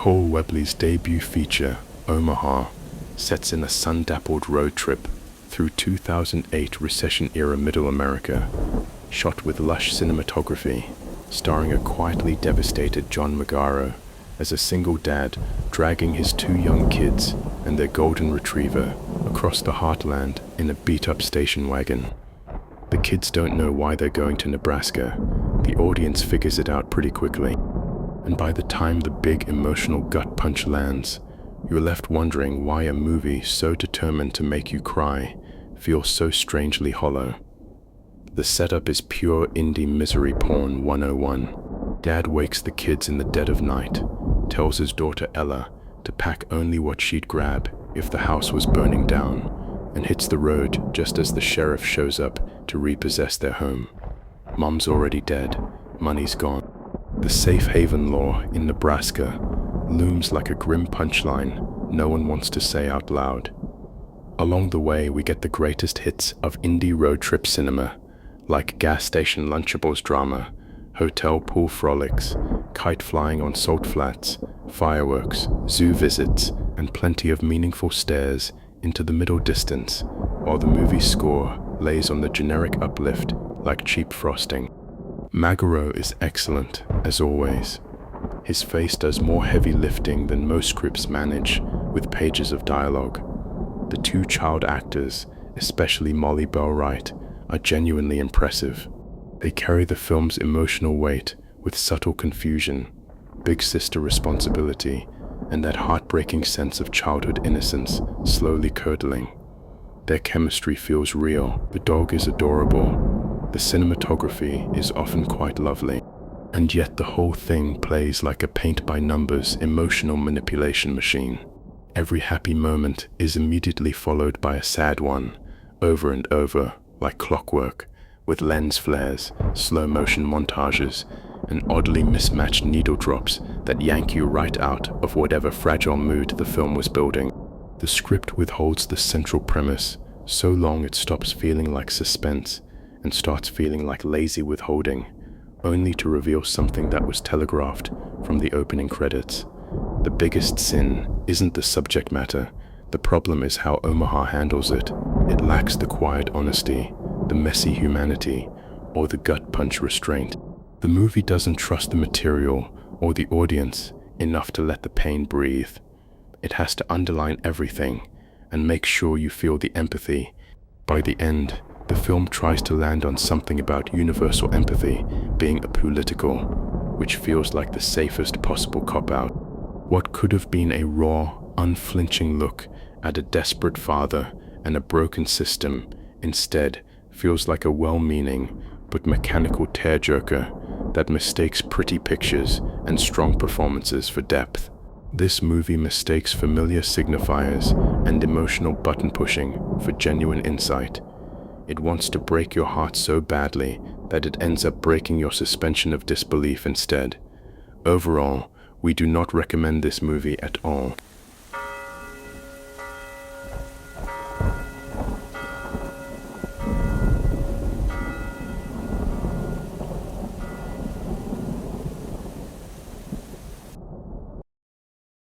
Paul Webley's debut feature, Omaha, sets in a sun-dappled road trip through 2008 recession-era Middle America, shot with lush cinematography, starring a quietly devastated John Magaro as a single dad dragging his two young kids and their golden retriever across the heartland in a beat-up station wagon. The kids don't know why they're going to Nebraska. The audience figures it out pretty quickly. And by the time the big emotional gut punch lands, you're left wondering why a movie so determined to make you cry feels so strangely hollow. The setup is pure indie misery porn 101. Dad wakes the kids in the dead of night, tells his daughter Ella to pack only what she'd grab if the house was burning down, and hits the road just as the sheriff shows up to repossess their home. Mom's already dead, money's gone. The safe haven law in Nebraska looms like a grim punchline no one wants to say out loud. Along the way, we get the greatest hits of indie road trip cinema, like gas station Lunchables drama, hotel pool frolics, kite flying on salt flats, fireworks, zoo visits, and plenty of meaningful stares into the middle distance, while the movie's score lays on the generic uplift like cheap frosting. Magaro is excellent, as always. His face does more heavy lifting than most scripts manage with pages of dialogue. The two child actors, especially Belle Wright, are genuinely impressive. They carry the film's emotional weight with subtle confusion, big sister responsibility, and that heartbreaking sense of childhood innocence slowly curdling. Their chemistry feels real. The dog is adorable. The cinematography is often quite lovely. And yet the whole thing plays like a paint-by-numbers emotional manipulation machine. Every happy moment is immediately followed by a sad one, over and over, like clockwork, with lens flares, slow-motion montages, and oddly mismatched needle drops that yank you right out of whatever fragile mood the film was building. The script withholds the central premise so long it stops feeling like suspense and starts feeling like lazy withholding, only to reveal something that was telegraphed from the opening credits. The biggest sin isn't the subject matter. The problem is how Omaha handles it. It lacks the quiet honesty, the messy humanity, or the gut punch restraint. The movie doesn't trust the material or the audience enough to let the pain breathe. It has to underline everything and make sure you feel the empathy. By the end, the film tries to land on something about universal empathy being apolitical, which feels like the safest possible cop-out. What could have been a raw, unflinching look at a desperate father and a broken system instead feels like a well-meaning but mechanical tearjerker that mistakes pretty pictures and strong performances for depth. This movie mistakes familiar signifiers and emotional button-pushing for genuine insight. It wants to break your heart so badly that it ends up breaking your suspension of disbelief instead. Overall, we do not recommend this movie at all.